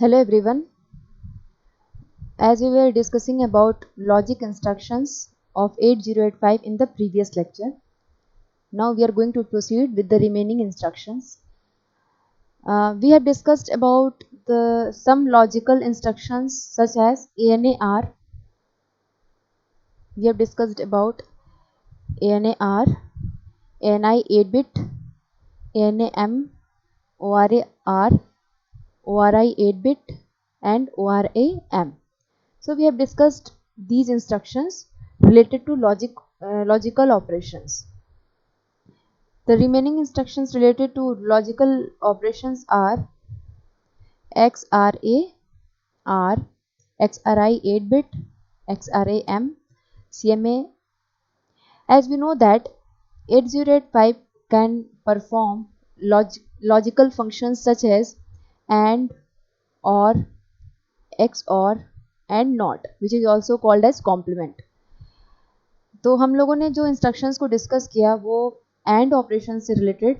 Hello everyone. As we were discussing about logic instructions of 8085 in the previous lecture, now we are going to proceed with the remaining instructions. We have discussed about some logical instructions such as ANAR. We have discussed about ANAR, ANI 8-bit, ANAM, ORAR, ORI 8-bit and ORAM. So we have discussed these instructions related to logical operations. The remaining instructions related to logical operations are XRA, R, XRI 8-bit, XRAM, CMA. As we know that 8085 can perform logical functions such as AND, OR, XOR and NOT, which is also called as complement. तो हम लोगों ने जो instructions को discuss किया वो and operation से related,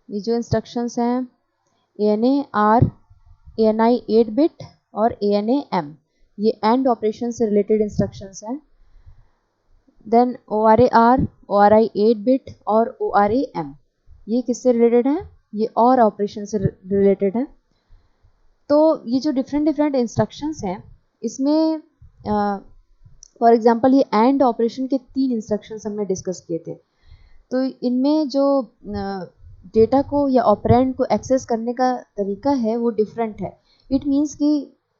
ये जो इंस्ट्रक्शंस हैं ANAR, ANI 8-bit और ANAM, ये एंड ऑपरेशन से रिलेटेड इंस्ट्रक्शंस हैं. देन ORAR, ORI 8-bit और ORAM, ये किससे रिलेटेड हैं? ये और ऑपरेशन से रिलेटेड हैं. तो ये जो डिफरेंट इंस्ट्रक्शंस हैं इसमें फॉर एग्जांपल ये एंड ऑपरेशन के 3 इंस्ट्रक्शंस हमने डिस्कस किए थे. तो इनमें जो डेटा को या ऑपरेंड को एक्सेस करने का तरीका है वो डिफरेंट है. इट मीन्स कि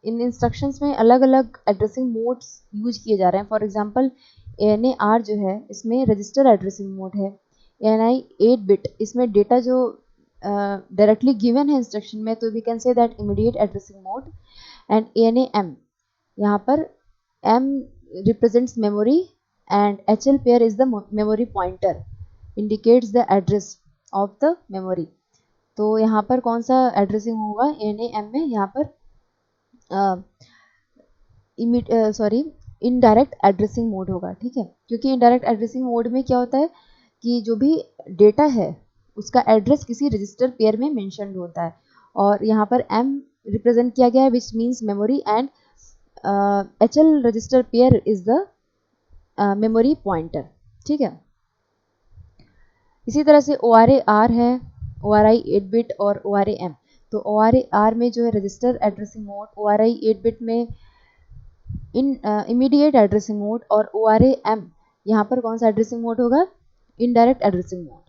इन इंस्ट्रक्शंस में अलग अलग एड्रेसिंग मोड्स यूज किए जा रहे हैं. फॉर एग्जांपल ANAR जो है इसमें रजिस्टर एड्रेसिंग मोड है. ANI 8-bit इसमें डेटा जो डायरेक्टली गिवन है इंस्ट्रक्शन में, तो we can say that immediate addressing mode. And ANAM, यहाँ पर M represents memory and HL pair is the memory pointer, indicates the address of the memory. तो यहाँ पर कौन सा एड्रेसिंग होगा ANAM में? यहाँ पर इनडायरेक्ट एड्रेसिंग मोड होगा. ठीक है, क्योंकि इनडायरेक्ट एड्रेसिंग मोड में क्या होता है कि जो भी डेटा है उसका एड्रेस किसी रजिस्टर पेयर में मेंशन्ड होता है और यहाँ पर M रिप्रेजेंट किया गया है which means memory and HL register pair is the memory pointer. ठीक है, इसी तरह से ORAR है, ORI 8-bit और ORAM. तो ORAR में जो है register addressing mode, ORI 8-bit में इमीडिएट एड्रेसिंग मोड और ORAM यहाँ पर कौन सा एड्रेसिंग मोड होगा? Indirect addressing mode.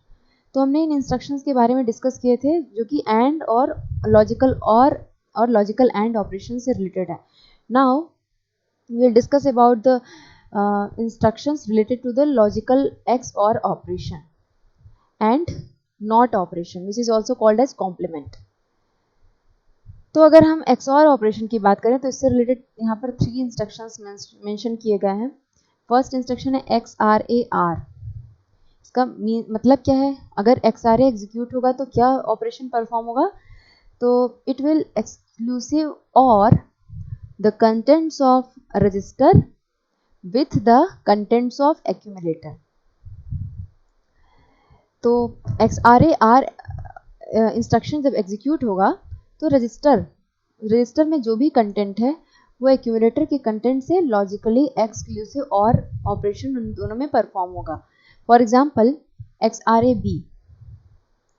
तो हमने इन इंस्ट्रक्शंस के बारे में डिस्कस किए थे जो कि एंड और लॉजिकल और लॉजिकल एंड ऑपरेशन से रिलेटेड है. Now we will discuss about the instructions related to the logical XOR operation and NOT operation, which is also called as complement. तो अगर हम XOR ऑपरेशन की बात करें तो इससे रिलेटेड यहाँ पर 3 इंस्ट्रक्शंस मेंशन किए गए हैं. फर्स्ट इंस्ट्रक्शन है XRAR. इसका मतलब क्या है? अगर XRA एग्जीक्यूट होगा तो क्या ऑपरेशन परफॉर्म होगा? तो इट विल एक्सक्लूसिव और the contents of a register with the contents of accumulator. तो XRAR इंस्ट्रक्शन जब एग्जीक्यूट होगा तो रजिस्टर में जो भी कंटेंट है वो एक्यूमुलेटर के कंटेंट से लॉजिकली एक्सक्लूसिव और ऑपरेशन उन दोनों में परफॉर्म होगा. फॉर एग्जांपल XRAB,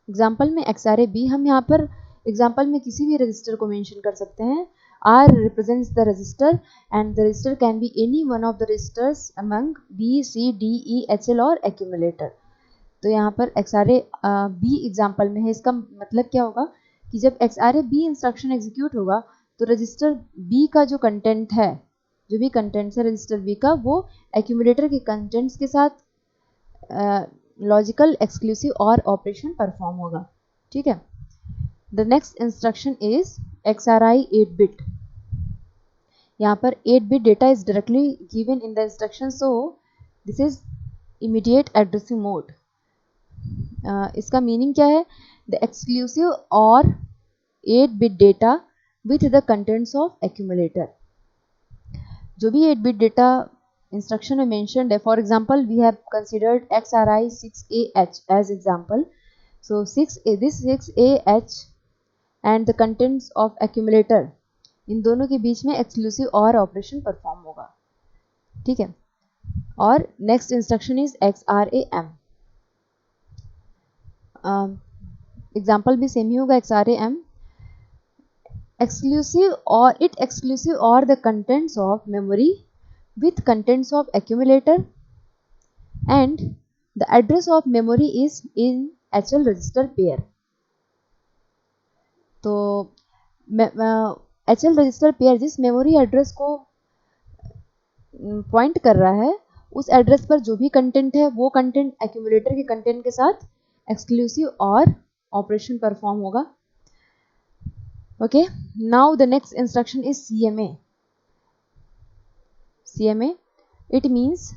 एग्जांपल में XRAB हम यहाँ पर एग्जांपल में किसी भी रजिस्टर को मेंशन कर सकते हैं. R represents the register and the register can be any one of the registers among B, C, D, E, HL और accumulator. तो यहाँ पर XRA B एग्जाम्पल में है. इसका मतलब क्या होगा कि जब XRA B इंस्ट्रक्शन एग्जीक्यूट होगा तो रजिस्टर B का जो कंटेंट है, जो भी कंटेंट्स है रजिस्टर B का, वो एक्यूमुलेटर के कंटेंट्स के साथ लॉजिकल एक्सक्लूसिव और ऑपरेशन परफॉर्म होगा. ठीक है. The next instruction is XRI 8-bit. यहाँ पर 8-bit data is directly given in the instruction, so this is immediate addressing mode. इसका मीनिंग क्या है? The exclusive or 8-bit data with the contents of accumulator. जो भी 8-bit data instruction में mentioned है, for example we have considered XRI 6AH as example. So this 6AH and the contents of accumulator, इन दोनों के बीच में exclusive और operation perform होगा। ठीक है, और next instruction is XRAM। Example भी सेम ही होगा, XRAM exclusive or it exclusive or the contents of memory with contents of accumulator and the address of memory is in HL register pair। तो HL register pair जिस memory address को point कर रहा है उस address पर जो भी कंटेंट है वो कंटेंट एक्यूमुलेटर के कंटेंट के साथ एक्सक्लूसिव और ऑपरेशन परफॉर्म होगा। Okay, now the next instruction is CMA। CMA, it means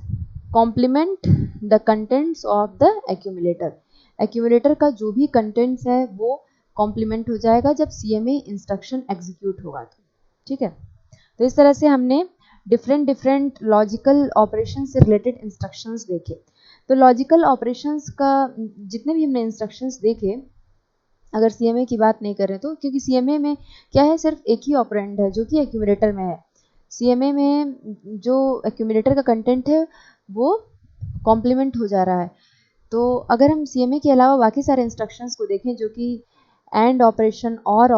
complement the contents of the accumulator। accumulator का जो भी contents है वो complement हो जाएगा जब CMA instruction execute होगा तो। ठीक है, तो इस तरह से हमने different logical operations से related instructions देखे। तो logical operations का जितने भी हमने instructions देखे, अगर CMA की बात नहीं करें तो, क्योंकि CMA में क्या है, सिर्फ एक ही ऑपरेंड है जो कि एक्यूमुलेटर में है। CMA में जो एक्यूमुलेटर का कंटेंट है वो कॉम्प्लीमेंट हो जा रहा है। तो अगर हम CMA के अलावा बाकी सारे इंस्ट्रक्शंस को देखें जो कि एंड ऑपरेशन और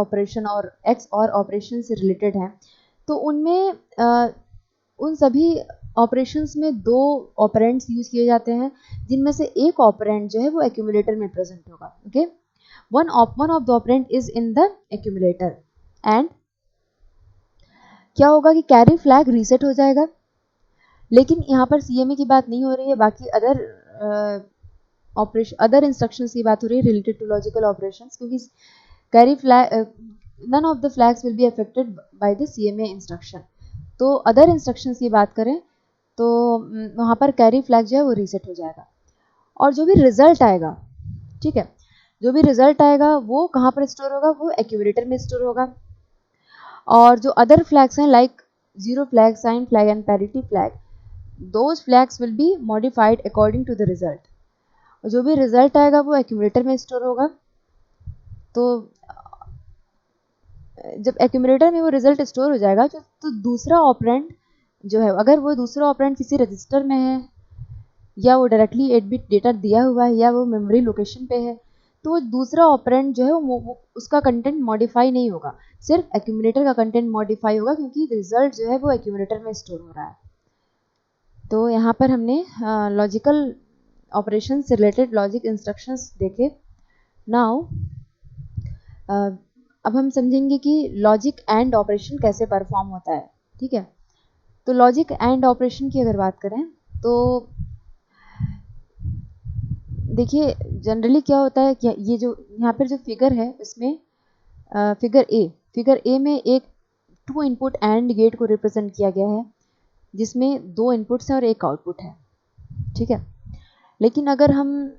एक्स और ऑपरेशन से रिलेटेड हैं, तो उनमें उन सभी ऑपरेशंस में दो ऑपरेंड्स यूज किए जाते हैं जिनमें से एक ऑपरेंड जो है वो एक्यूमुलेटर में प्रेजेंट होगा। Okay, one of the operand is in the accumulator and क्या होगा कि कैरी फ्लैग रीसेट हो जाएगा। लेकिन यहाँ पर CMA की बात नहीं हो रही है, बाकी अदर इंस्ट्रक्शंस की बात हो रही है रिलेटेड टू लॉजिकल ऑपरेशंस, क्योंकि carry flag none of the flags will be affected by the CMA instruction. तो अदर इंस्ट्रक्शंस की बात करें तो वहाँ पर कैरी फ्लैग जो है वो रीसेट हो जाएगा और जो भी रिजल्ट आएगा, ठीक है, जो भी रिजल्ट आएगा वो कहाँ पर स्टोर होगा, वो एक्यूमुलेटर में स्टोर होगा। और जो अदर फ्लैग्स हैं like zero flag, sign flag and parity flag, those flags will be modified according to the result. जो भी रिजल्ट आएगा वो एक्यूमुलेटर में स्टोर होगा। तो जब एक्यूमुलेटर में वो रिजल्ट स्टोर हो जाएगा तो दूसरा ऑपरेंड जो है, अगर वो दूसरा ऑपरेंड किसी रजिस्टर में है या वो डायरेक्टली 8 बिट डेटा दिया हुआ है या वो मेमोरी लोकेशन पे है, तो वो दूसरा ऑपरेंड जो है वो उसका कंटेंट मॉडिफाई नहीं होगा, सिर्फ एक्यूमुलेटर का कंटेंट मॉडिफाई होगा क्योंकि रिजल्ट जो है वो एक्यूमुलेटर में स्टोर हो रहा है। तो यहाँ पर हमने लॉजिकल ऑपरेशन से रिलेटेड लॉजिक इंस्ट्रक्शंस देखे। नाउ अब हम समझेंगे कि लॉजिक एंड ऑपरेशन कैसे परफॉर्म होता है। ठीक है, तो लॉजिक एंड ऑपरेशन की अगर बात करें तो देखिए जनरली क्या होता है कि ये जो यहाँ पर जो फिगर है इसमें फिगर ए में एक 2 इनपुट एंड गेट को रिप्रेजेंट किया गया है जिसमें 2 इनपुट्स हैं और एक आउटपुट है। ठीक है, लेकिन अगर हम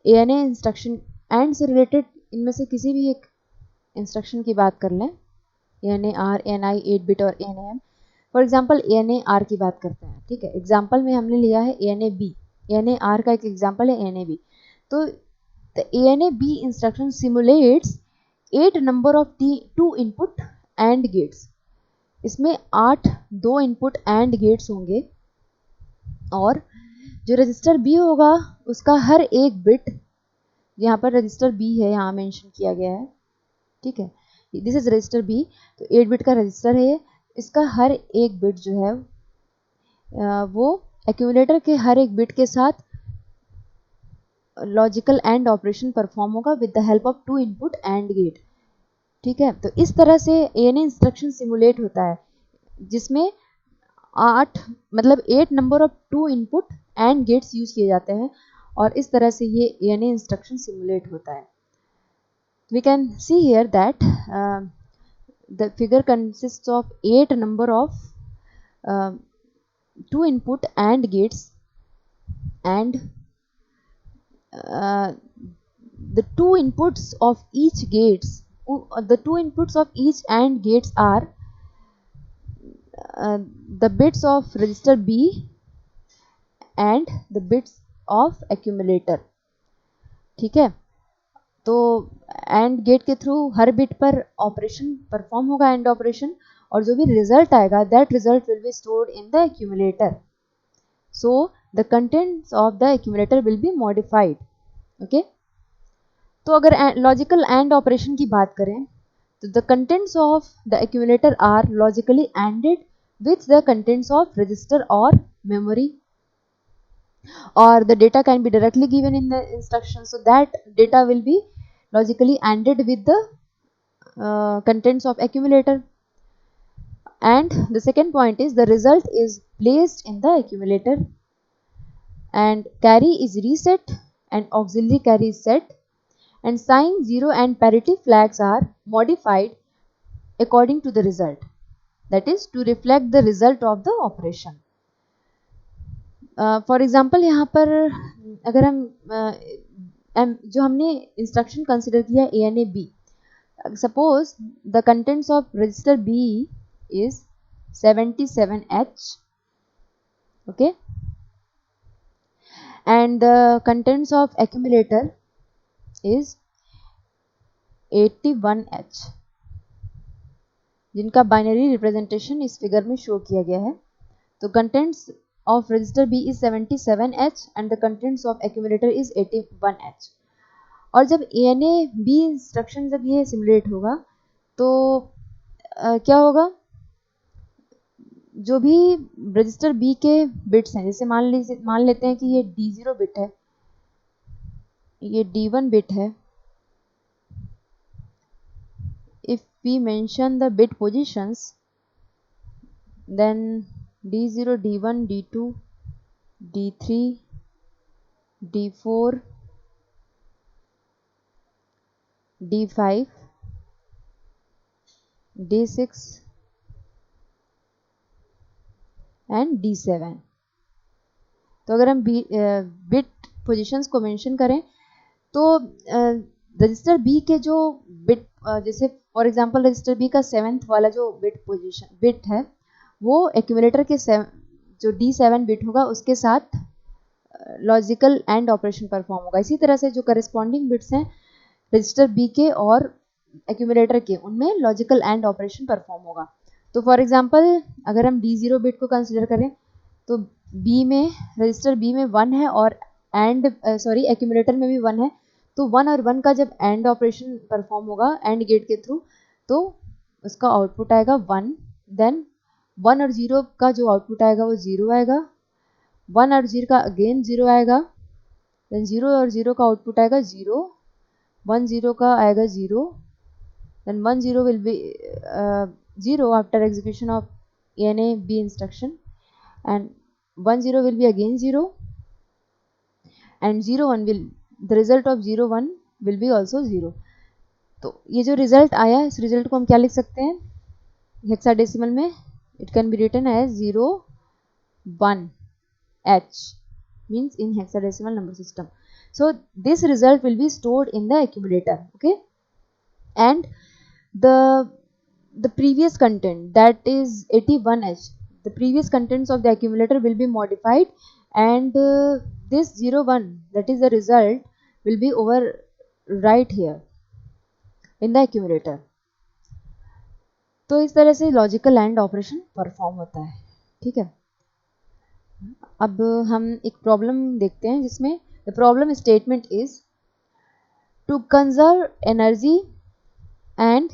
ANA इंस्ट्रक्शन एंड से रिलेटेड इनमें से किसी भी एक इंस्ट्रक्शन की बात कर लें, ANA R, ANI 8 बिट और ANA M, for example ANA R की बात करते हैं। ठीक है, एग्जांपल में हमने लिया है ANA B, ANA R का एक एग्जांपल है ANA B। तो the ANA B instruction simulates 8 number of 2 input AND gates। इसमें 8 2 इनपुट एंड गेट्स होंगे और जो रजिस्टर B होगा उसका हर एक बिट, यहाँ पर रजिस्टर B है यहाँ मेंशन किया गया है। ठीक है, दिस इज रजिस्टर B, तो 8 बिट का रजिस्टर है ये, इसका हर एक बिट जो है वो एक्यूमुलेटर के हर एक बिट के साथ लॉजिकल एंड ऑपरेशन परफॉर्म होगा with the help of 2 input and gate. ठीक है, तो इस तरह से ANA इंस्ट्रक्शन सिमुलेट होता है जिसमें 8 number of 2 input and gates use किए जाते हैं और इस तरह से ये ANA इंस्ट्रक्शन सिमुलेट होता है। We can see here that the figure consists of 8 number of 2 input AND gates and the 2 inputs of each AND gates are the bits of register B and the bits of accumulator। ठीक है, तो and gate के through हर bit पर operation perform होगा, and operation, और जो भी result आएगा that result will be stored in the accumulator. So the contents of the accumulator will be modified. Okay. तो अगर लॉजिकल एंड ऑपरेशन की बात करें तो the contents of the accumulator are logically anded with the contents of register or memory, or the data can be directly given in the instruction, so that data will be logically ANDed with the contents of accumulator. And the second point is the result is placed in the accumulator, and carry is reset and auxiliary carry is set, and sign, zero and parity flags are modified according to the result, that is to reflect the result of the operation. For example यहाँ पर अगर हम जो हमने instruction consider किया ANA-B, suppose the contents of register B is 77H, okay, and the contents of accumulator is 81H, जिनका binary representation इस figure में शो किया गया है. तो contents of register B is 77H and the contents of accumulator is 81H. और जब ANA-B instruction जब ये सिमुलेट होगा तो क्या होगा, जो भी रजिस्टर B के बिट्स हैं, जैसे मान लेते हैं कि ये D0 बिट है, ये D1 बिट है. If we mention the bit positions, then D0, D1, D2, D3, D4, D5, D6 and D7. तो अगर हम बिट पोजीशंस को मेंशन करें तो रजिस्टर B के जो बिट, जैसे फॉर एग्जांपल रजिस्टर B का 7th वाला जो बिट है वो एक्यूमुलेटर के जो D7 बिट होगा उसके साथ लॉजिकल एंड ऑपरेशन परफॉर्म होगा. इसी तरह से जो करस्पॉन्डिंग बिट्स हैं रजिस्टर B के और एक्यूमुलेटर के, उनमें लॉजिकल एंड ऑपरेशन परफॉर्म होगा. तो फॉर एग्जांपल अगर हम D0 बिट को कंसिडर करें तो B में, रजिस्टर B में 1 है और एक्यूमुलेटर में भी 1 है. तो 1 और 1 का जब एंड ऑपरेशन परफॉर्म होगा एंड गेट के थ्रू तो उसका आउटपुट आएगा 1. देन 1 और 0 का जो आउटपुट आएगा वो 0 आएगा. 1 और 0 का अगेन 0 आएगा. देन 0 और 0 का आउटपुट आएगा 0. 1 0 का आएगा 0. Then 1 0 will be 0 after execution of ANA-B instruction, and 1 0 will be again 0, and 0 1 will, the result of 0 1 will be also 0. तो ये जो रिजल्ट आया, इस रिजल्ट को हम क्या लिख सकते हैं हेक्साडेसिमल में? It can be written as 0 1 H, means in hexadecimal number system. So this result will be stored in the accumulator, okay, and the previous content, that is 81H, the previous contents of the accumulator will be modified, and this 0 1, that is the result, will be over right here in the accumulator. तो इस तरह से logical and operation perform होता है. ठीक है, अब हम एक प्रॉब्लम देखते हैं जिसमें the problem statement is to conserve energy and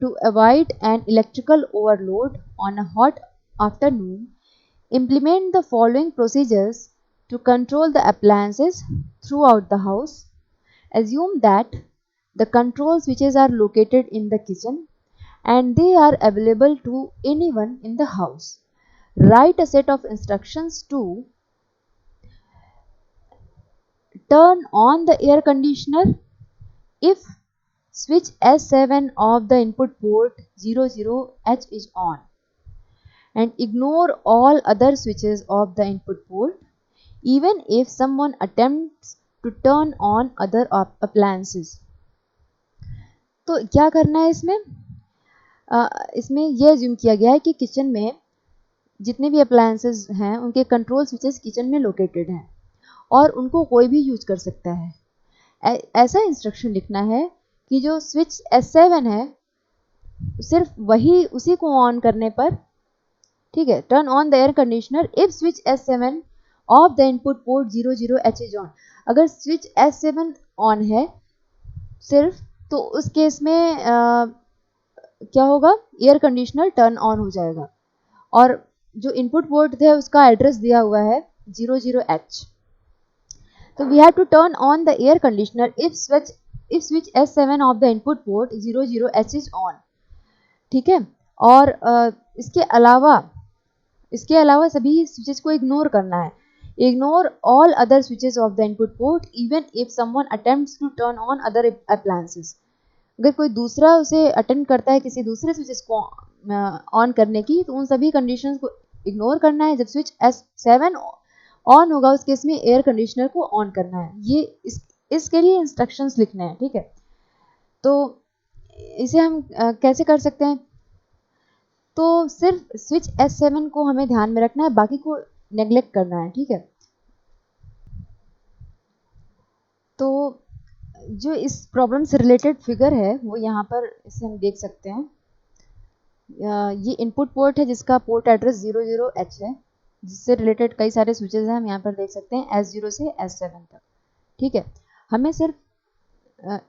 to avoid an electrical overload on a hot afternoon, implement the following procedures to control the appliances throughout the house. Assume that the control switches are located in the kitchen and they are available to anyone in the house. Write a set of instructions to turn on the air conditioner if switch S7 of the input port 00H is on, and ignore all other switches of the input port even if someone attempts to turn on other appliances. तो क्या करना है इसमें? इसमें यह assume किया गया है कि किचन में जितने भी अप्लायंसेस हैं उनके कंट्रोल स्विचेस किचन में लोकेटेड हैं और उनको कोई भी यूज कर सकता है. ऐसा इंस्ट्रक्शन लिखना है कि जो स्विच S7 है सिर्फ वही उसी को ऑन करने पर, ठीक है, turn on the air conditioner if switch S7 of the input port 00H is on. अगर स्विच S7 ऑन है सिर्फ, तो उस केस में क्या होगा, एयर कंडीशनर टर्न ऑन हो जाएगा। और जो इनपुट पोर्ट है उसका एड्रेस दिया हुआ है 00H। तो we have to turn on the air conditioner if switch S7 of the input port 00H is on, ठीक है। और इसके अलावा सभी स्विचेस को इग्नोर करना है। Ignore all other switches of the input port even if someone attempts to turn on other appliances. अगर कोई दूसरा उसे अटेम्प्ट करता है किसी दूसरे स्विचेस को ऑन करने की, तो उन सभी कंडीशंस को इग्नोर करना है। जब स्विच S7 ऑन होगा उस केस में एयर कंडीशनर को ऑन करना है। ये इसके लिए इंस्ट्रक्शंस लिखने हैं, ठीक है। तो इसे हम कैसे कर सकते हैं? तो सिर्फ स्विच S7 को हमें ध्यान में रखना है, बाकी को नेग्लेक्ट करना है, ठीक है। तो जो इस प्रॉब्लम से रिलेटेड फिगर है वो यहाँ पर इसे हम देख सकते हैं। ये इनपुट पोर्ट है जिसका पोर्ट एड्रेस 00H है, जिससे रिलेटेड कई सारे स्विचेस हैं। हम यहाँ पर देख सकते हैं S0 से S7 तक, ठीक है। हमें सिर्फ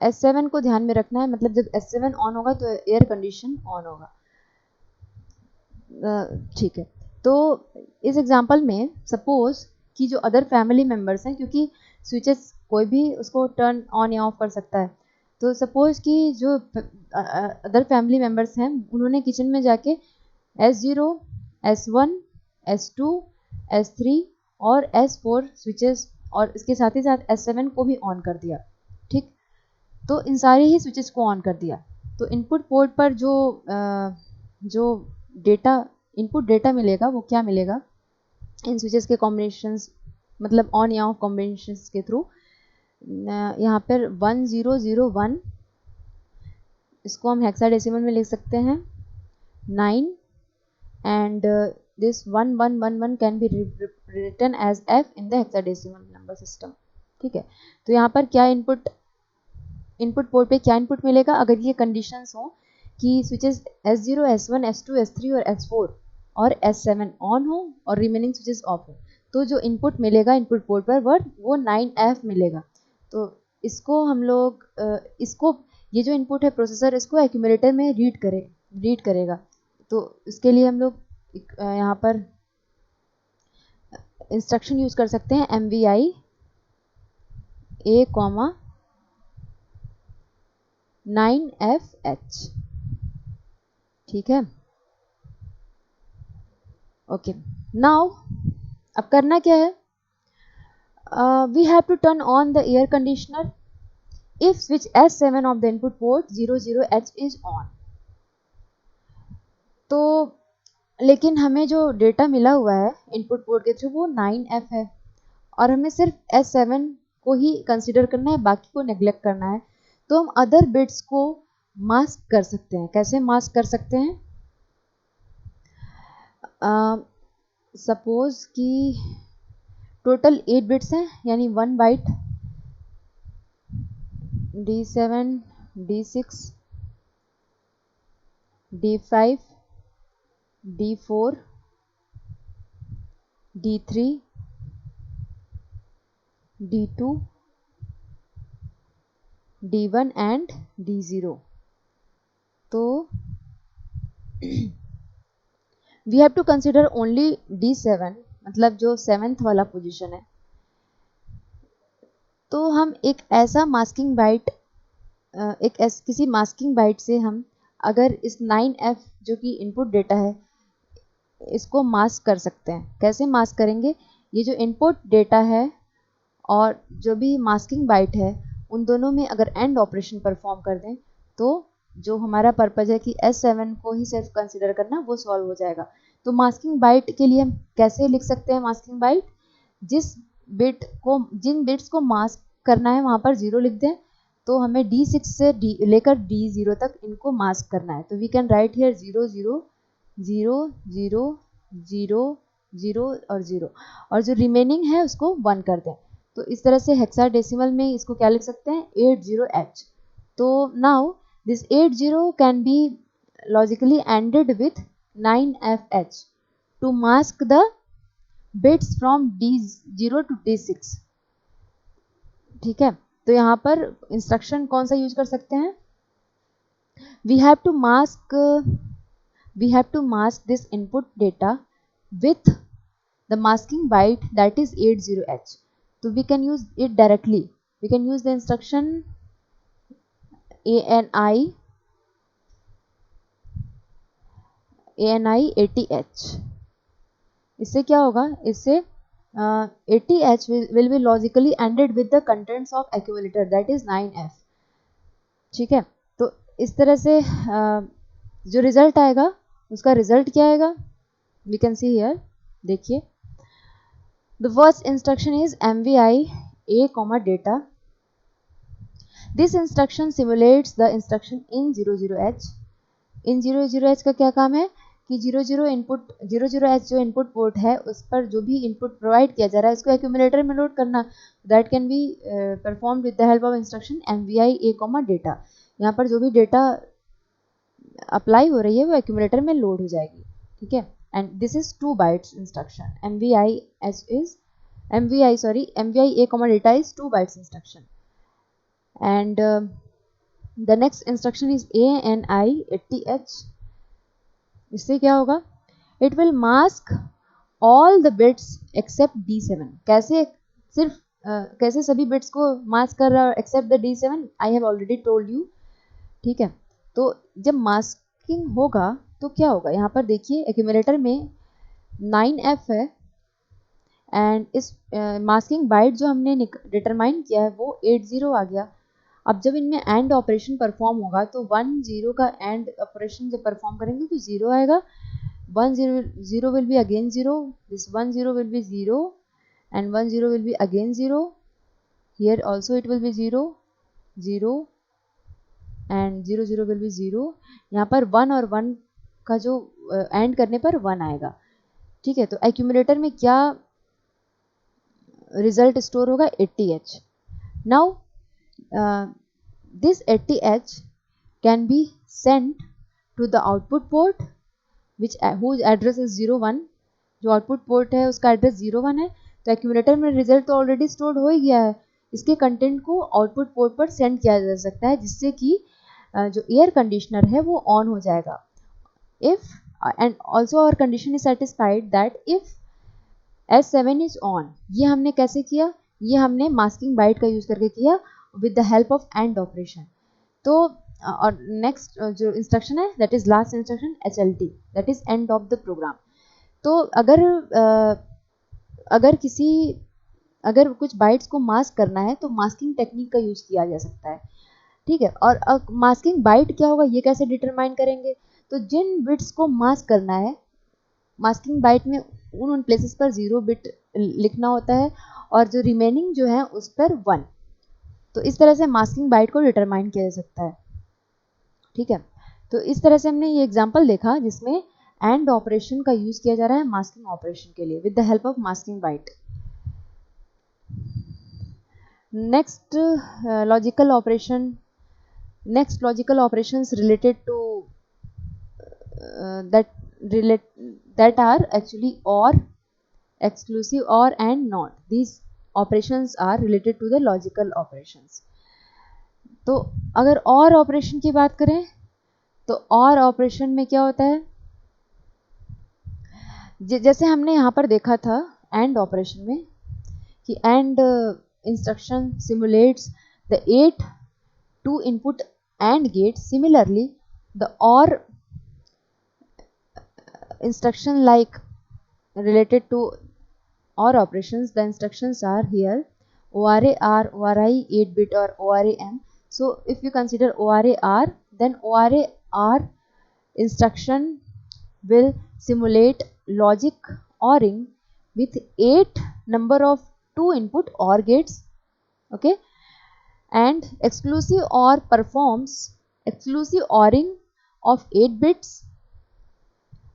S7 को ध्यान में रखना है, मतलब जब S7 ऑन होगा तो एयर कंडीशन ऑन होगा, ठीक है। तो इस एग्जांपल में सपोज कि जो अदर फैमिली मेम्बर्स हैं, क्योंकि स्विचेस कोई भी उसको टर्न ऑन या ऑफ कर सकता है, तो सपोज कि जो अदर फैमिली मेम्बर्स हैं उन्होंने किचन में जाके S0, S1, S2, S3 और S4 स्विचेस और इसके साथ ही साथ S7 को भी ऑन कर दिया, ठीक। तो इन सारे ही स्विचेस को ऑन कर दिया। तो इनपुट पोर्ट पर जो डेटा इनपुट डेटा मिलेगा वो क्या मिलेगा, इन स्विचेस के कॉम्बिनेशंस, मतलब ऑन या ऑफ कॉम्बिनेशंस के थ्रू। यहाँ पर 1001, इसको हम हेक्साडेसिमल में लिख सकते हैं 9, and this 1111 can be written as F in the hexadecimal number system, ठीक है। तो यहाँ पर क्या इनपुट पोर्ट पे क्या इनपुट मिलेगा, अगर ये कंडीशंस हो कि switches S0, S1, S2, S3 और S4 और S7 ऑन हो और रिमेनिंग स्विचेस ऑफ हो, तो जो इनपुट मिलेगा इनपुट पोर्ट पर वो 9F मिलेगा। तो इसको हम लोग ये जो इनपुट है प्रोसेसर इसको एक्यूमुलेटर में रीड करेगा। तो इसके लिए हम लोग यहाँ पर इंस्ट्रक्शन यूज कर सकते हैं MVI A, 9FH, ठीक है। ओके, नाउ अब करना क्या है, we have to turn on the air conditioner if switch S7 of the input port 00H is on. तो लेकिन हमें जो डेटा मिला हुआ है इनपुट पोर्ट के थ्रू वो 9F है, और हमें सिर्फ S7 को ही कंसीडर करना है, बाकी को नेग्लेक्ट करना है। तो हम अदर बिट्स को मास्क कर सकते हैं। कैसे मास्क कर सकते हैं? सपोज कि टोटल 8 बिट्स हैं, यानी 1 bite D7, D6, D5, D4, D3, D2, D1 and D0। तो we have to consider only D7, मतलब जो 7th वाला पोजीशन है। तो हम एक ऐसा मास्किंग बाइट किसी मास्किंग बाइट से हम अगर इस 9F जो कि इनपुट डेटा है इसको मास्क कर सकते हैं। कैसे मास्क करेंगे? ये जो इनपुट डेटा है और जो भी मास्किंग बाइट है उन दोनों में अगर एंड ऑपरेशन परफॉर्म कर दें तो जो हमारा पर्पज है कि S7 को ही सिर्फ कंसिडर करना, वो सॉल्व हो जाएगा। तो मास्किंग बाइट के लिए हम कैसे लिख सकते हैं? मास्किंग बाइट, जिन बिट्स को मास्क करना है वहाँ पर 0 लिख दें। तो हमें D6 से लेकर D0 तक इनको मास्क करना है। तो वी कैन राइट हियर 0 0 0 0 0 0 और 0, और जो रिमेनिंग है उसको 1 कर दें। तो इस तरह से हेक्साडेसिमल में इसको क्या लिख सकते हैं 80H। तो now this 80 can be logically anded with 9FH to mask the bits from D0 to D6। ठीक है, तो यहाँ पर इंस्ट्रक्शन कौन सा यूज कर सकते हैं, we have to mask this input data with the masking byte that is 80H. So we can use it directly. We can use the instruction ANI 80H. इससे क्या होगा, इससे 80H will be logically ended with the contents of accumulator that is 9F. ठीक है, तो इस तरह से जो रिजल्ट आएगा उसका रिजल्ट क्या आएगा, वी कैन सी हियर, देखिए the first instruction is MVI A, data. This instruction simulates the instruction in 00H. In 00H का क्या काम है कि 00H जो इनपुट पोर्ट है उस पर जो भी इनपुट प्रोवाइड किया जा रहा है उसको एक्यूमुलेटर में लोड करना, that can be performed with the help of instruction MVI A, data. यहाँ पर जो भी डेटा अप्लाई हो रही है वो एक्यूमुलेटर में लोड हो जाएगी, ठीक है, and this is 2 bytes instruction. MVI A, data is 2 bytes instruction, and the next instruction is ANI 80H. इससे क्या होगा, it will mask all the bits except D7. कैसे सिर्फ कैसे सभी बिट्स को मास्क कर रहा है except the D7, I have already told you, ठीक है। तो जब मास्किंग होगा तो क्या होगा, यहाँ पर देखिए एक्यूमुलेटर में 9F है एंड इस मास्किंग बाइट जो हमने डिटरमाइन किया है वो 80 आ गया। अब जब इनमें एंड ऑपरेशन परफॉर्म होगा तो 10 का एंड ऑपरेशन जब परफॉर्म करेंगे तो 0 आएगा, 10 will be again 0, this 10 will be 0 and 10 will be again 0, here also it will be 0 0 and 0 will be 0। यहाँ पर 1 और 1 का जो एंड करने पर 1 आएगा, ठीक है। तो एक्यूमुलेटर में क्या रिजल्ट स्टोर होगा 80H। Now this 80H can be sent to the output port which whose address is 01। जो आउटपुट पोर्ट है उसका एड्रेस 01 है, तो एक्यूमुलेटर में रिजल्ट तो ऑलरेडी स्टोर्ड हो ही गया है, इसके कंटेंट को आउटपुट पोर्ट पर सेंड किया जा सकता है जिससे कि जो एयर कंडीशनर है वो ऑन हो जाएगा। If and also our condition is satisfied that if S7 is on. ये हमने कैसे किया, ये हमने मास्किंग बाइट का यूज करके किया with the help of and operation. तो और नेक्स्ट जो इंस्ट्रक्शन है that is last instruction HLT, that is end of the program. तो अगर कुछ बाइट्स को मास्क करना है तो मास्किंग टेक्निक का यूज किया जा सकता है, ठीक है। और मास्किंग बाइट क्या होगा ये कैसे डिटरमाइन करेंगे, तो जिन बिट्स को मास्क करना है मास्किंग बाइट में उन प्लेसेस पर 0 बिट लिखना होता है और जो रिमेनिंग जो है उस पर 1। तो इस तरह से मास्किंग बाइट को डिटरमाइन किया जा सकता है, ठीक है। तो इस तरह से हमने ये एग्जांपल देखा जिसमें एंड ऑपरेशन का यूज किया जा रहा है मास्किंग ऑपरेशन के लिए with the help of masking byte. Next logical operations related to that are actually OR, exclusive OR and NOT. These operations are related to the logical operations. तो अगर OR operation की बात करें तो OR operation में क्या होता है, जैसे हमने यहाँ पर देखा था AND ऑपरेशन में कि AND instruction सिमुलेट्स the 8 2 input AND gates. Similarly, the OR instruction like related to OR operations, the instructions are here ORA R, ORI 8-bit or ORA M. So if you consider ORA R, then ORA R instruction will simulate logic ORing with 8 number of 2 input OR gates, okay, and exclusive OR performs exclusive ORing of 8 bits.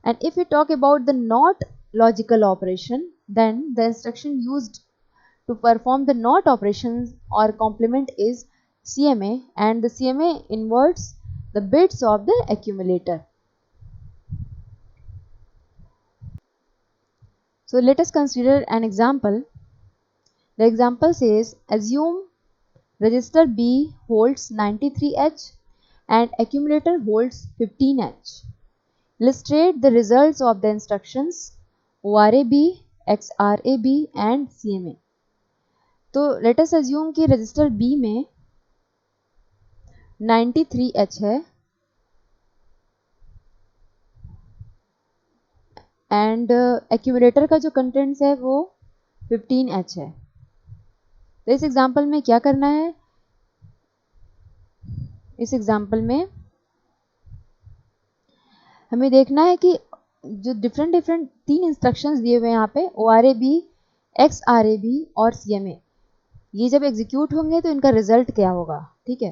And if we talk about the NOT logical operation, then the instruction used to perform the NOT operations or complement is CMA, and the CMA inverts the bits of the accumulator. So let us consider an example. The example says, assume register B holds 93H and accumulator holds 15H. Illustrate the results of the instructions ORAB, XRAB and CMA. तो let us assume कि register B में 93H है and accumulator का जो contents है वो 15H है. तो इस एग्जांपल में क्या करना है? इस एग्जांपल में हमें देखना है कि जो डिफरेंट तीन इंस्ट्रक्शंस दिए हुए हैं यहाँ पे ORAB, XRAB और CMA, ये जब एग्जीक्यूट होंगे तो इनका रिजल्ट क्या होगा. ठीक है,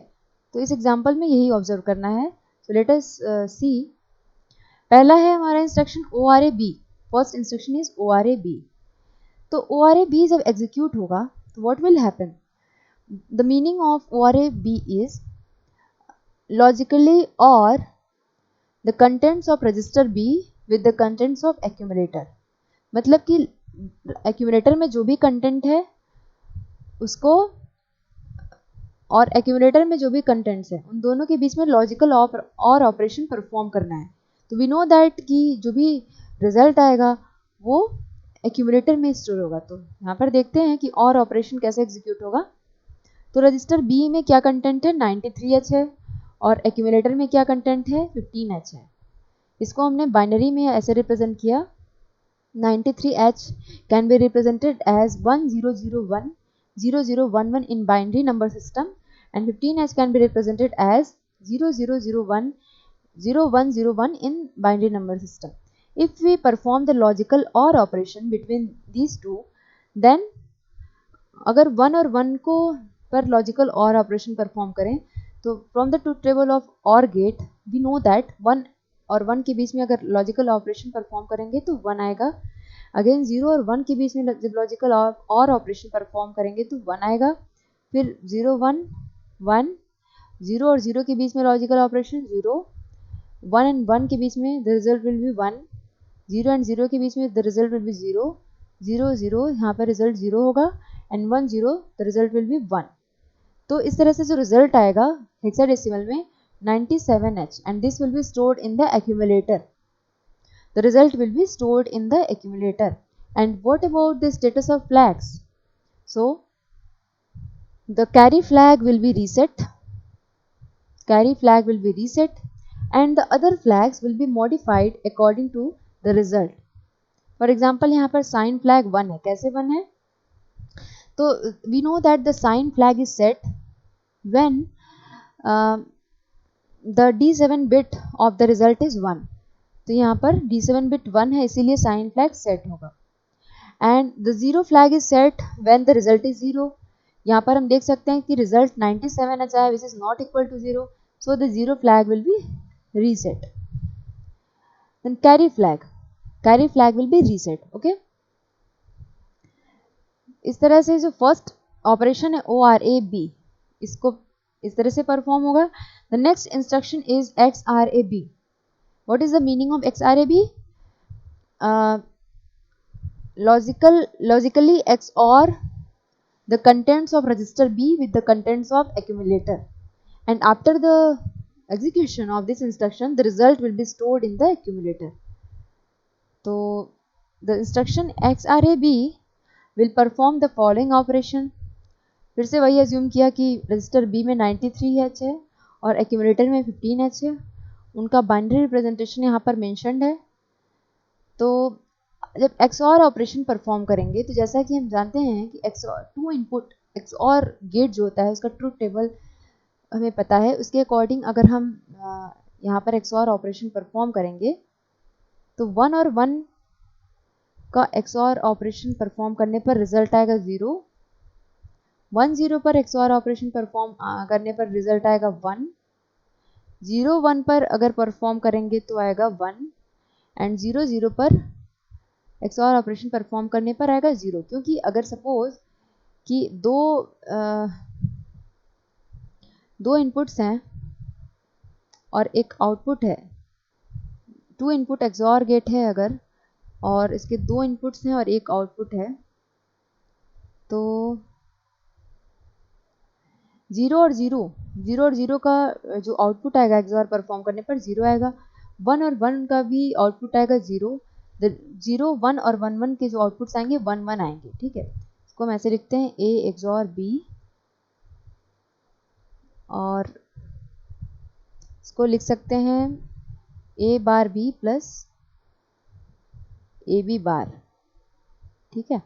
तो इस एग्जांपल में यही ऑब्जर्व करना है. So let us see. पहला है हमारा instruction ORAB. First instruction is ORAB. तो ORAB जब एग्जीक्यूट होगा तो what will happen? The meaning of ORAB is logically OR the contents of register B with the contents of accumulator. मतलब कि accumulator में जो भी कंटेंट है उसको और एक्यूमुलेटर में जो भी कंटेंट्स है उन दोनों के बीच में लॉजिकल और ऑपरेशन परफॉर्म करना है. तो वी नो दैट कि जो भी रिजल्ट आएगा वो एक्यूमुलेटर में स्टोर होगा. तो यहाँ पर देखते हैं कि और ऑपरेशन कैसे एग्जीक्यूट होगा. तो रजिस्टर B में क्या कंटेंट है? 93H है और एक्यूमुलेटर में क्या कंटेंट है? 15H है. इसको हमने बाइनरी में ऐसे रिप्रेजेंट किया. 93H can be represented as 1001 0011 in binary number system and 15H can be represented as 0001 0101 in binary number system. If we perform the logical OR operation between these two, then अगर 1 और 1 को पर logical OR operation perform करें तो from the truth table of OR gate we know that 1 और 1 के बीच में अगर लॉजिकल ऑपरेशन परफॉर्म करेंगे तो 1 आएगा. अगेन 0 और 1 के बीच में जब लॉजिकल और ऑपरेशन परफॉर्म करेंगे तो 1 आएगा. फिर 0 1 1 0 और 0 के बीच में लॉजिकल ऑपरेशन 0. 1 एंड 1 के बीच में the result will be 1. 0 and 0 के बीच में द रिजल्ट विल बी 0. 0 0 यहाँ पर रिजल्ट 0 होगा and 1 0 the result will be 1. तो इस तरह से जो रिजल्ट आएगा हेक्साडेसिमल में 97H and this will be stored in the accumulator. The result will be stored in the accumulator. And what about the status of flags? So the carry flag will be reset. Carry flag will be reset and the other flags will be modified according to the result. For example, यहाँ पर sign flag 1 है. कैसे 1 है? तो we know that the sign flag is set when the D7 bit of the result is 1. तो यहाँ पर D7 bit 1 है इसीलिए sign flag set होगा. And the 0 flag is set when the result is 0. यहाँ पर हम देख सकते हैं कि result 97 अच्छा है which is not equal to 0. So the 0 flag will be reset. Then carry flag will be reset. Okay. इस तरह से जो फर्स्ट ऑपरेशन है ORAB इसको इस तरह से परफॉर्म होगा. The next instruction is XRAB. What is the meaning of XRAB? logically XOR the contents of register B with the contents of accumulator, and after the execution of this instruction the result will be stored in the accumulator. So the instruction XRAB will perform the following operation. फिर से वही assume किया कि register B में 93H है और accumulator में 15H है. उनका बाइनरी रिप्रेजेंटेशन यहाँ पर मेंशन्ड है. तो जब XOR ऑपरेशन परफॉर्म करेंगे तो जैसा कि हम जानते हैं कि XOR 2 इनपुट XOR गेट जो होता है उसका ट्रूथ टेबल हमें पता है. उसके अकॉर्डिंग अगर हम यहाँ पर XOR ऑपरेशन परफॉर्म करेंगे तो 1 और 1 का XOR ऑपरेशन परफॉर्म करने पर रिजल्ट आएगा 0. 1 0 पर XOR ऑपरेशन परफॉर्म करने पर रिजल्ट आएगा 1. 0 1 पर अगर परफॉर्म करेंगे तो आएगा 1 एंड 0 0 पर XOR ऑपरेशन परफॉर्म करने पर आएगा 0. क्योंकि अगर सपोज कि दो इनपुट्स हैं और एक आउटपुट है, 2 इनपुट एक्सॉर गेट है अगर, और इसके 2 इनपुट्स हैं और एक आउटपुट है, तो 0 और 0 का जो आउटपुट आएगा एक्सॉर परफॉर्म करने पर 0 आएगा, 1 और 1 का भी आउटपुट आएगा 0, 1 और 1 के जो आउटपुट्स आएंगे 1 आएंगे। ठीक है, इसको हम ऐसे लिखते हैं A एक्सॉर B, और इसको लिख सकते हैं A bar B plus AB बार। ठीक है,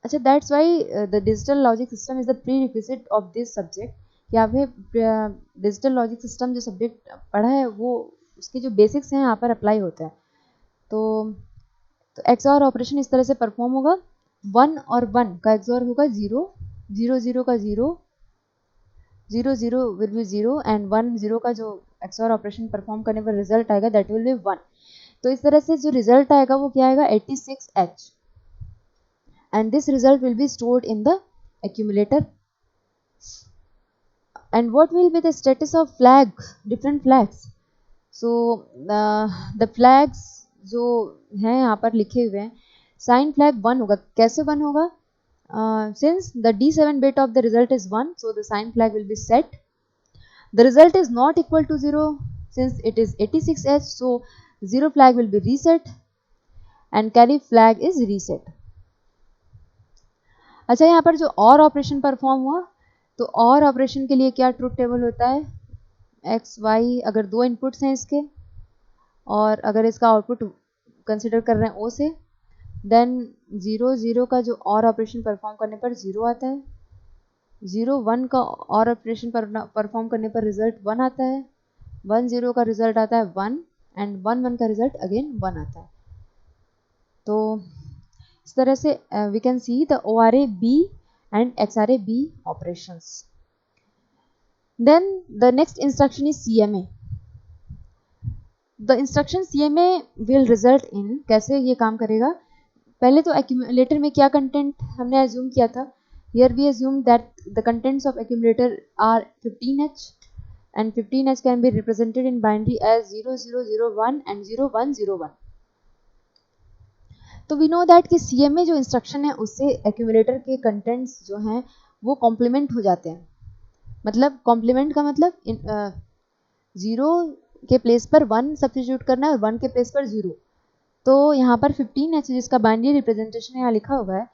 अच्छा, that's why the digital logic system is the pre requisite of this subject, कि आपने डिजिटल लॉजिक सिस्टम जो सब्जेक्ट पढ़ा है वो उसके जो बेसिक्स हैं यहाँ पर अप्लाई होते हैं। तो एक्सॉर ऑपरेशन इस तरह से परफॉर्म होगा, 1 और 1 का एक्सॉर होगा 0, 0 का 0, 0 विल बी 0, एंड 1 का जो एक्सॉर ऑपरेशन परफॉर्म करने पर रिजल्ट आएगा दैट विल बी 1। तो इस तरह से जो रिजल्ट आएगा वो क्या आएगा 86H, and this result will be stored in the accumulator. And what will be the status of different flags? So the flags जो हैं यहाँ पर लिखे हुए हैं, साइन फ्लैग 1 होगा। कैसे 1 होगा? Since the D7 bit of the result is 1, so the sign flag will be set. The result is not equal to 0, since it is 86H, so 0 flag will be reset and carry flag is reset. अच्छा, यहाँ पर जो और operation perform हुआ, तो और operation के लिए क्या ट्रूथ टेबल होता है, एक्स वाई, अगर 2 इनपुट्स हैं इसके और अगर इसका आउटपुट कंसिडर कर रहे हैं ओ से, देन 0 का जो और ऑपरेशन परफॉर्म करने पर 0 आता है, 1 का और ऑपरेशन परफॉर्म करने पर रिजल्ट 1 आता है, 0 का रिजल्ट आता है 1, एंड 1 का रिजल्ट अगेन 1 आता है। तो इस तरह से we can see the ORA B and XRA B operations. Then the next instruction is CMA. The instruction CMA will result in, कैसे ये काम करेगा? पहले तो accumulator में क्या कंटेंट हमने assume किया था? Here we assume that the contents of accumulator are 15H, and 15H can be represented in binary as 0001 and 0101. तो वी नो दैट कि CMA जो इंस्ट्रक्शन है उससे एक्यूमुलेटर के कंटेंट्स जो हैं वो कॉम्प्लीमेंट हो जाते हैं। मतलब कॉम्प्लीमेंट का मतलब 0 के प्लेस पर 1 सब्स्टिट्यूट करना है और 1 के प्लेस पर 0। तो यहाँ पर 15H जिसका बाइनरी रिप्रेजेंटेशन यहाँ लिखा हुआ है,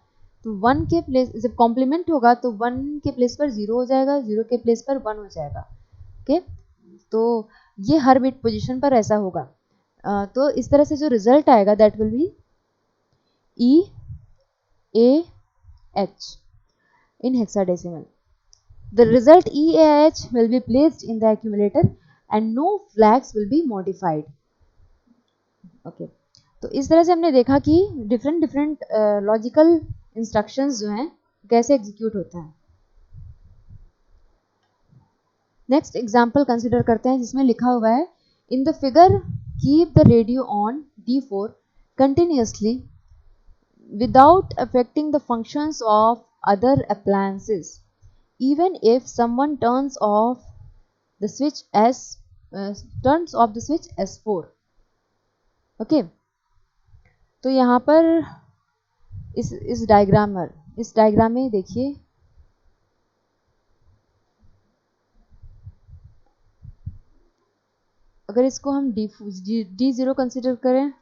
तो 1 के प्लेस जब कॉम्प्लीमेंट होगा तो 1 के प्लेस पर 0 हो जाएगा, 0 के प्लेस पर 1 हो जाएगा। ओके, तो ये हर बिट पोजिशन पर ऐसा होगा। तो इस तरह से जो रिजल्ट आएगा that will be EAH in hexadecimal. The result EAH will be placed in the accumulator and no flags will be modified. Okay, तो इस तरह से हमने देखा कि डिफरेंट लॉजिकल इंस्ट्रक्शंस जो हैं कैसे एग्जीक्यूट होते हैं। नेक्स्ट एग्जांपल कंसिडर करते हैं जिसमें लिखा हुआ है, in the figure keep the radio on D4 continuously without affecting the functions of other appliances, even if someone turns off the switch S4. Okay, तो यहाँ पर इस डायग्राम में देखिए, अगर इसको हम D0 कंसिडर करें,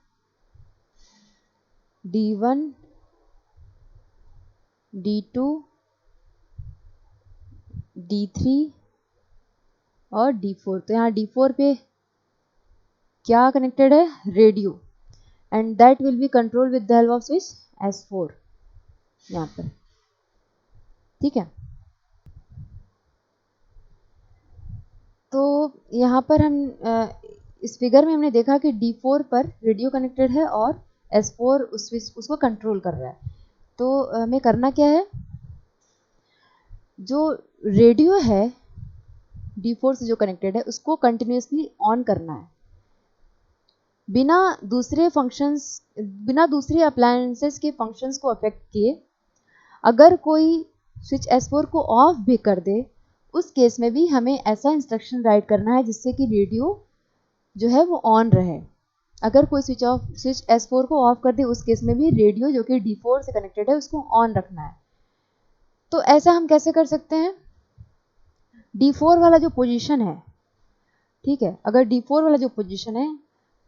D1, D2, D3 और D4, तो यहाँ D4 पे क्या कनेक्टेड है, radio, and that will be control with the help off switch S4 यहाँ पर। ठीक है, तो यहाँ पर हम इस फिगर में हमने देखा कि D4 पर रेडियो कनेक्टेड है और S4 उस स्विच उसको कंट्रोल कर रहा है। तो हमें करना क्या है, जो रेडियो है D4 से जो कनेक्टेड है उसको कंटिन्यूसली ऑन करना है। बिना दूसरे अप्लायंसेस के फंक्शंस को अफेक्ट किए अगर कोई स्विच S4 को ऑफ भी कर दे, उस केस में भी हमें ऐसा इंस्ट्रक्शन राइट करना है जिससे कि रेडियो जो है वो ऑन रहे। अगर कोई स्विच S4 को ऑफ कर दे, उस केस में भी रेडियो जो कि D4 से कनेक्टेड है उसको ऑन रखना है। तो ऐसा हम कैसे कर सकते हैं? D4 वाला जो पोजीशन है, ठीक है, अगर D4 वाला जो पोजीशन है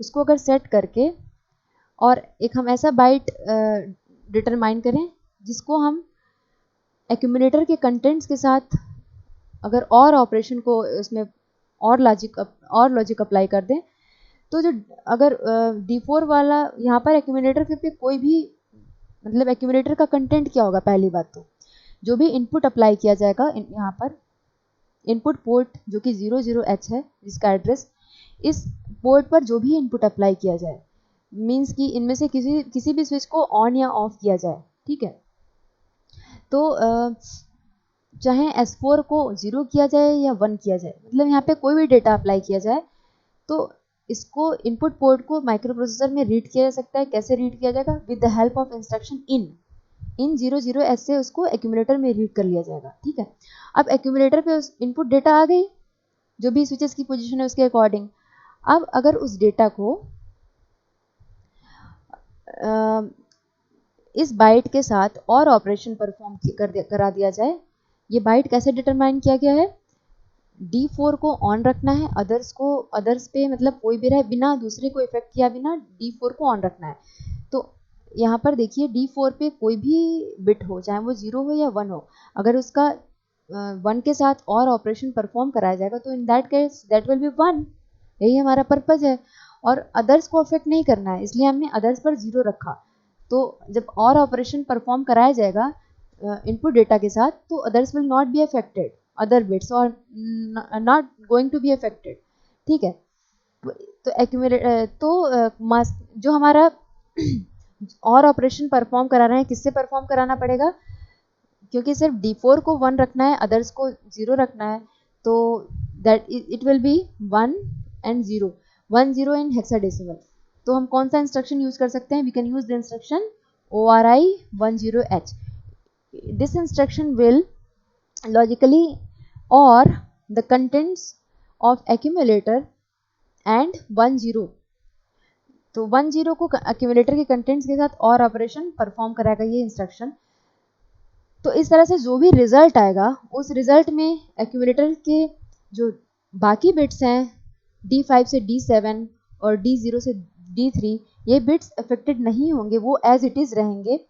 उसको अगर सेट करके और एक हम ऐसा बाइट डिटरमाइन करें जिसको हम एक्यूमुलेटर के कंटेंट्स के साथ अगर और ऑपरेशन को उसमें और लॉजिक अप्लाई कर दें, तो जो अगर D4 वाला यहाँ पर एक्यूमुलेटर पे कोई भी मतलब एक्यूमुलेटर का कंटेंट क्या होगा? पहली बात तो जो भी इनपुट अप्लाई किया जाएगा यहाँ पर इनपुट पोर्ट जो कि 00H है जिसका एड्रेस, इस पोर्ट पर जो भी इनपुट अप्लाई किया जाए मींस कि इनमें से किसी भी स्विच को ऑन या ऑफ किया जाए, ठीक है। तो चाहे S4 को 0 किया जाए या 1 किया जाए, मतलब यहाँ पे कोई भी डेटा अप्लाई किया जाए तो इसको इनपुट पोर्ट को माइक्रो प्रोसेसर में रीड किया जा सकता है। कैसे रीड किया जाएगा? With the help of instruction in 00S से उसको एक्यूमुलेटर में रीड कर लिया जाएगा, ठीक है। अब एक्यूमुलेटर पे उस इनपुट डेटा आ गई जो भी स्विचेस की पोजीशन है उसके अकॉर्डिंग। अब अगर उस डेटा को इस बाइट के साथ और ऑपरेशन परफॉर्म करा दिया जाए, ये बाइट कैसे डिटरमाइन किया गया है? D4 को ऑन रखना है, अदर्स पे मतलब कोई भी रहे बिना दूसरे को इफेक्ट किया बिना D4 को ऑन रखना है। तो यहाँ पर देखिए D4 पे कोई भी बिट हो, चाहे वो 0 हो या 1 हो, अगर उसका 1 के साथ और ऑपरेशन परफॉर्म कराया जाएगा तो in that case that will be 1। यही हमारा पर्पज है और अदर्स को अफेक्ट नहीं करना है, इसलिए हमने अदर्स पर 0 रखा। तो जब और ऑपरेशन परफॉर्म कराया जाएगा इनपुट डेटा के साथ तो others will not be affected, other bits are not going to be affected, ठीक है। तो जो हमारा और ऑपरेशन परफॉर्म करा रहे हैं किससे परफॉर्म कराना पड़ेगा? क्योंकि सिर्फ D4 को 1 रखना है, अदर्स को 0 रखना है, तो that it will be 1 and 0, 1 0 in hexadecimal. तो हम कौन सा इंस्ट्रक्शन यूज कर सकते हैं? We can use the instruction ORI 10H। This instruction will logically or the contents of accumulator and 1 0। तो 1 0 को accumulator के contents के साथ और ऑपरेशन परफॉर्म कराएगा ये इंस्ट्रक्शन। तो इस तरह से जो भी रिजल्ट आएगा उस रिजल्ट में accumulator के जो बाकी बिट्स हैं D5 से D7 और D0 से D3, ये बिट्स अफेक्टेड नहीं होंगे, वो एज इट इज रहेंगे।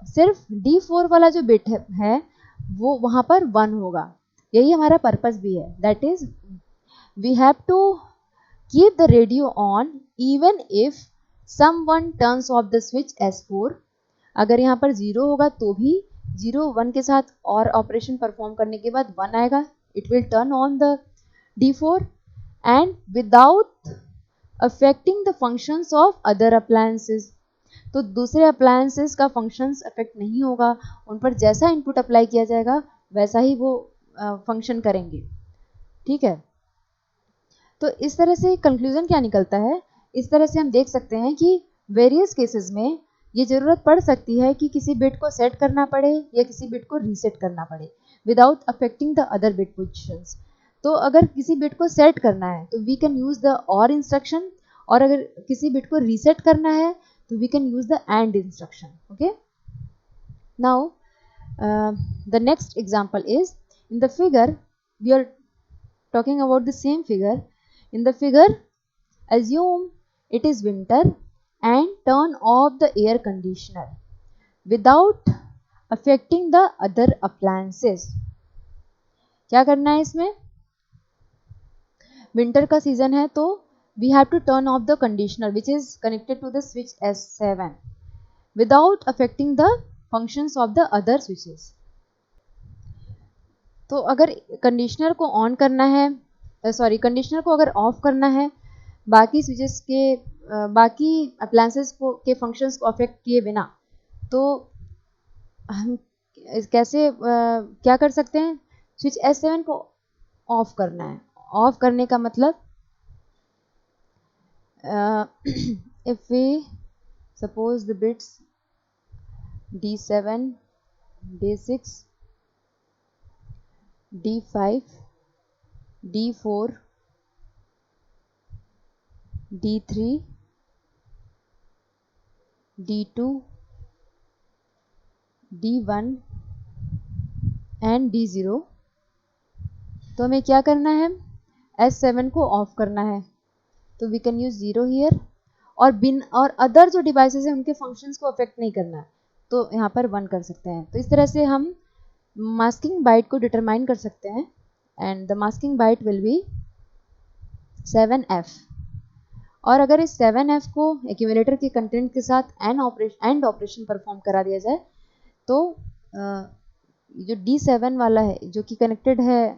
सिर्फ D4 वाला जो बिट है वो वहां पर 1 होगा। यही हमारा पर्पस भी है, that is we have to keep the radio on even if someone turns off the switch S4। अगर यहाँ पर 0 होगा तो भी 0 1 के साथ और ऑपरेशन परफॉर्म करने के बाद 1 आएगा, it will turn on the D4 and without affecting the functions of other appliances. तो दूसरे अप्लायंसेस का फंक्शंस अफेक्ट नहीं होगा, उन पर जैसा इनपुट अप्लाई किया जाएगा वैसा ही वो फंक्शन करेंगे, ठीक है। तो इस तरह से कंक्लूजन क्या निकलता है? इस तरह से हम देख सकते हैं कि वेरियस केसेस में ये जरूरत पड़ सकती है कि किसी बिट को सेट करना पड़े या किसी बिट को रीसेट करना पड़े without affecting the other bit positions. तो अगर किसी बिट को सेट करना है तो वी कैन यूज द और इंस्ट्रक्शन, और अगर किसी बिट को रीसेट करना है तो we can use the AND instruction. Okay, now the next example is in the figure. We are talking about the same figure. In the figure, assume it is winter and turn off the air conditioner without affecting the other appliances. क्या करना है इसमें? Winter का season है तो we have to turn off the conditioner which is connected to the switch S7 without affecting the functions of the other switches. तो अगर conditioner को ऑन करना है, कंडीशनर को अगर ऑफ करना है बाकी स्विचेस के बाकी अप्लायंसेस को के फंक्शंस को अफेक्ट किए बिना, तो हम कैसे क्या कर सकते हैं? स्विच S7 को ऑफ करना है। ऑफ करने का मतलब if we suppose the bits D7, D6, D5, D4, D3, D2, D1 and D0, तो हमें क्या करना है, S7 को ऑफ करना है, तो वी कैन यूज 0 हियर, और अदर जो डिवाइसेस हैं उनके फंक्शंस को अफेक्ट नहीं करना है, तो यहाँ पर 1 कर सकते हैं। तो इस तरह से हम मास्किंग बाइट को डिटरमाइन कर सकते हैं, and the masking byte will be 7F। और अगर इस 7F को एक्यूमुलेटर के कंटेंट के साथ एंड ऑपरेशन परफॉर्म करा दिया जाए, तो जो D7 वाला है जो कि कनेक्टेड है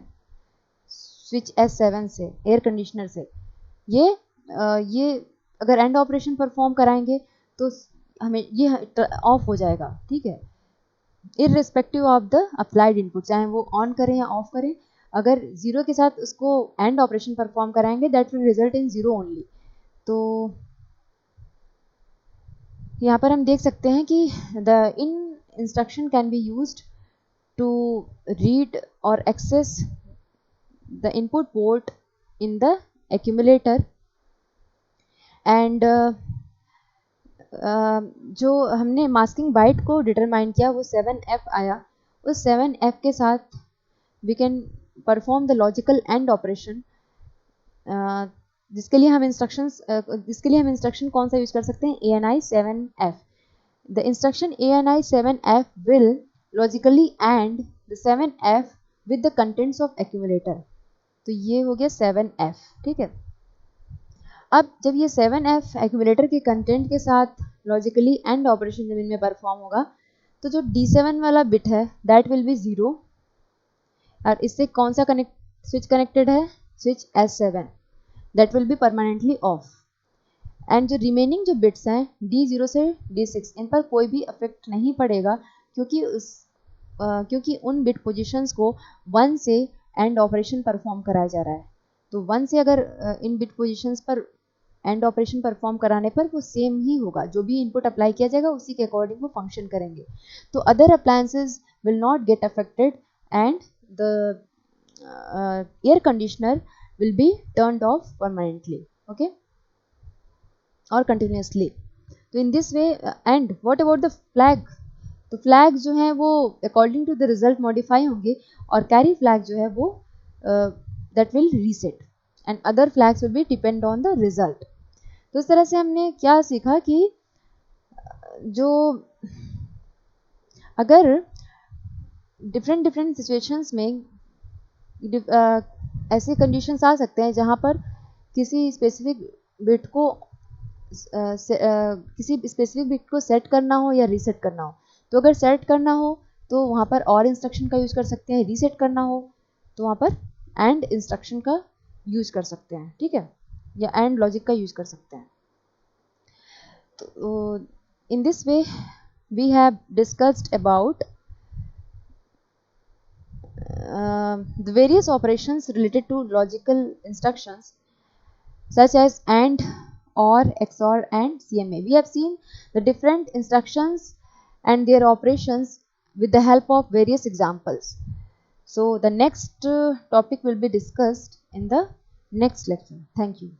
स्विच S7 से, एयर कंडीशनर से, ये अगर एंड ऑपरेशन परफॉर्म कराएंगे तो हमें ये ऑफ हो जाएगा, ठीक है, irrespective of the applied input, चाहे वो ऑन करें या ऑफ करें, अगर 0 के साथ उसको एंड ऑपरेशन परफॉर्म कराएंगे that will result in 0 only. तो यहाँ पर हम देख सकते हैं कि the in instruction can be used to read और access the input port in the accumulator, and जो हमने मास्किंग बाइट को डिटरमाइन किया वो 7F आया, उस 7F के साथ we can perform the logical and operation, जिसके लिए हम इंस्ट्रक्शन कौन सा यूज कर सकते हैं, ANI 7F। The instruction ANI 7F will logically and the 7F with the contents of accumulator, तो ये हो गया 7F, ठीक है। अब जब ये 7F एक्यूमुलेटर के कंटेंट के साथ लॉजिकली एंड ऑपरेशन जब इनमें परफॉर्म होगा, तो जो D7 वाला बिट है दैट विल बी 0, और इससे कौन सा स्विच कनेक्टेड है, switch S7, that will be permanently of, and जो रिमेनिंग जो बिट्स हैं D0 से D6, इन पर कोई भी इफेक्ट नहीं पड़ेगा, क्योंकि उन बिट पोजीशंस को 1 से एंड ऑपरेशन परफॉर्म कराया जा रहा है, तो 1 से अगर इन बिट पोजीशंस पर एंड ऑपरेशन परफॉर्म कराने पर वो सेम ही होगा, जो भी इनपुट अप्लाई किया जाएगा उसी के अकॉर्डिंग वो फंक्शन करेंगे, तो other appliances will not get affected and the air conditioner will be turned off permanently, okay, or continuously। तो in this way and what about the flag, तो फ्लैग जो है वो according to the result modify होंगे, और carry flag जो है वो that will reset, and other flags will be depend on the result. तो इस तरह से हमने क्या सीखा कि जो अगर डिफरेंट सिचुएशंस में ऐसे कंडीशंस आ सकते हैं जहाँ पर किसी स्पेसिफिक बिट को सेट करना हो या रीसेट करना हो, तो अगर सेट करना हो तो वहाँ पर और इंस्ट्रक्शन का यूज कर सकते हैं, रीसेट करना हो तो वहाँ पर एंड इंस्ट्रक्शन का यूज कर सकते हैं, ठीक है, या एंड लॉजिक का यूज कर सकते हैं। तो in this way we have discussed about the various operations related to logical instructions such as AND, OR, XOR and CMA. We have seen the different instructions and their operations with the help of various examples. So the next topic will be discussed in the next lecture. Thank you.